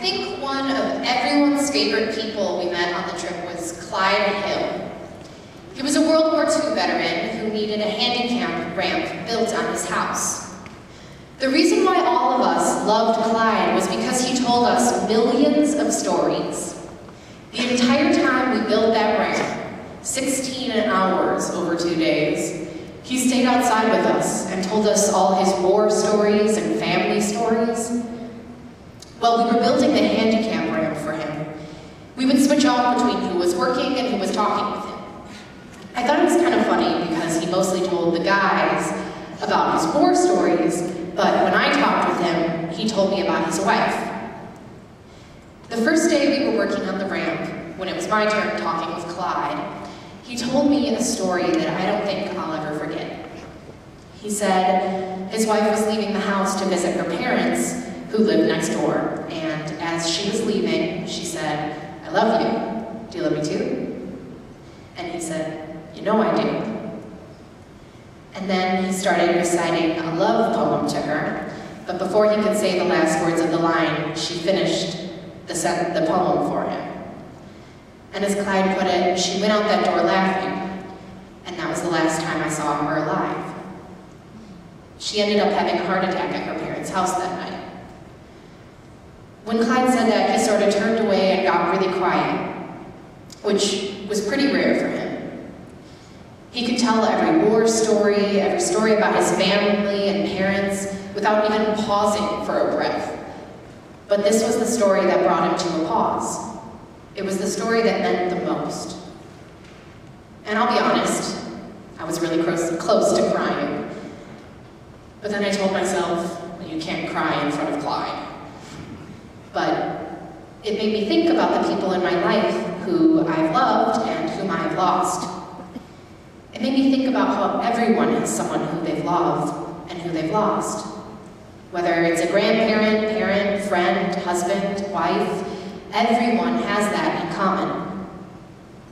think one of everyone's favorite people we met on the trip was Clyde Hill. He was a World War II veteran who needed a handicap ramp built on his house. The reason why all of us loved Clyde was because he told us millions of stories. The entire time we built that ramp, 16 hours over 2 days, he stayed outside with us and told us all his war stories and family stories. While we were building the handicap ramp for him, we would switch off between who was working and who was talking with him. I thought it was kind of funny because he mostly told the guys about his war stories, but when I talked with him, he told me about his wife. The first day we were working on the ramp, when it was my turn talking with Clyde, he told me a story that I don't think I'll ever forget. He said his wife was leaving the house to visit her parents, who lived next door, and as she was leaving, she said, "I love you. Do you love me too?" And he said, "You know I do." And then he started reciting a love poem to her, but before he could say the last words of the line, she finished the poem for him. And as Clyde put it, she went out that door laughing, and that was the last time I saw her alive. She ended up having a heart attack at her parents' house that night. When Clyde said that, he sort of turned away and got really quiet, which was pretty rare for him. He could tell every war story, every story about his family and parents, without even pausing for a breath. But this was the story that brought him to a pause. It was the story that meant the most. And I'll be honest, I was really close to crying. But then I told myself, well, you can't cry in front of Clyde. But it made me think about the people in my life who I've loved and whom I've lost. It made me think about how everyone has someone who they've loved and who they've lost. Whether it's a grandparent, parent, friend, husband, wife, everyone has that in common.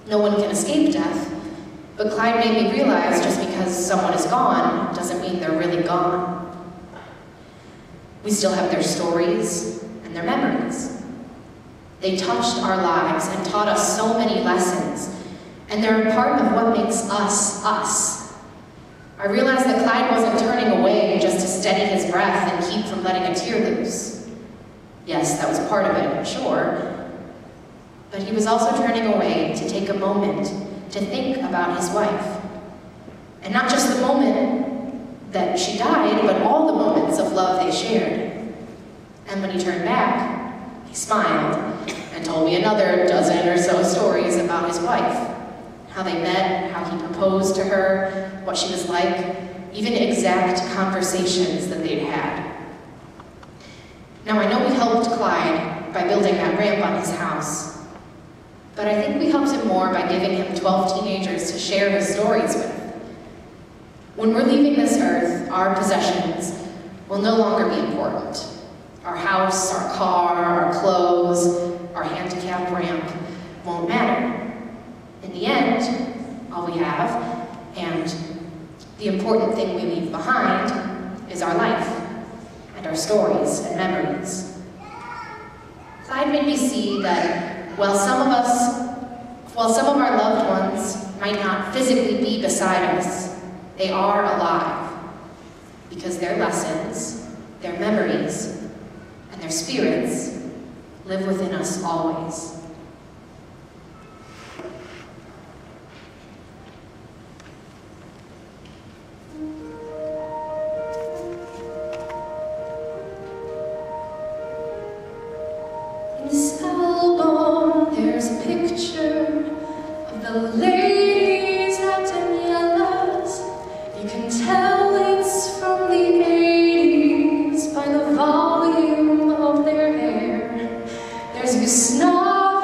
No one can escape death, but Clyde made me realize just because someone is gone doesn't mean they're really gone. We still have their stories and their memories. They touched our lives and taught us so many lessons, and they're a part of what makes us, us. I realized that Clyde wasn't turning away just to steady his breath and keep from letting a tear loose. Yes, that was part of it, sure. But he was also turning away to take a moment to think about his wife. And not just the moment that she died, but all the moments of love they shared. And when he turned back, he smiled and told me another dozen or so stories about his wife. How they met, how he proposed to her, what she was like, even exact conversations that they'd had. Now, I know we helped Clyde by building that ramp on his house, but I think we helped him more by giving him 12 teenagers to share his stories with. When we're leaving this earth, our possessions will no longer be important. Our house, our car, our clothes, our handicap ramp won't matter. In the end, all we have, and the important thing we leave behind, is our life, and our stories and memories. Clyde made me see that while some of our loved ones might not physically be beside us, they are alive, because their lessons, their memories, and their spirits live within us always. In this album, there's a picture of the ladies wrapped in yellows. You can tell it's from the 80s by the volume of their hair. There's Gustave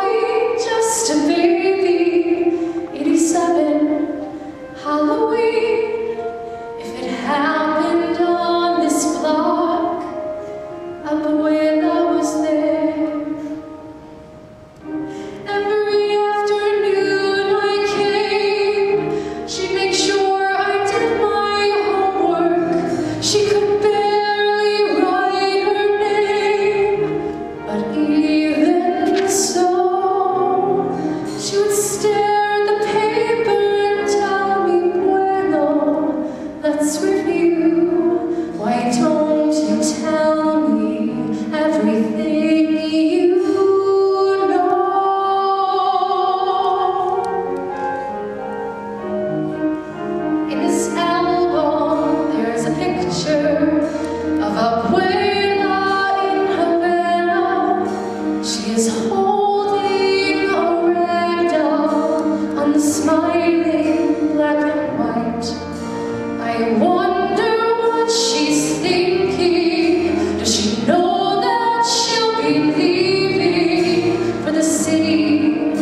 I wonder what she's thinking. Does she know that she'll be leaving for the city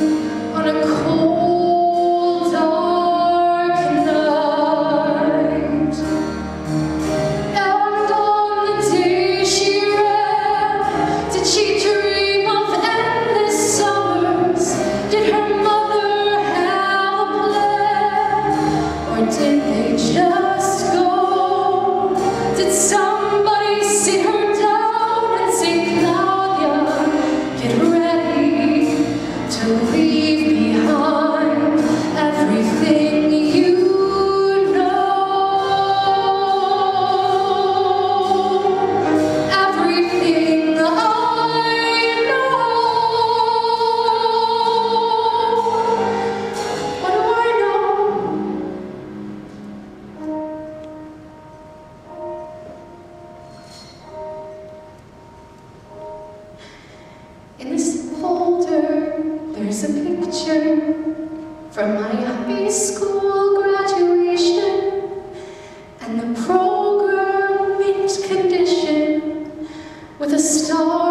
on a cold, dark night? And on the day she ran, did she dream of endless summers? Did her mother have a plan? Or did they just go? Did somebody sit her down and say, Claudia, get ready to leave behind everything you know, everything I know. What do I know? In this folder, there's a picture from my high school graduation, and the program mint condition with a star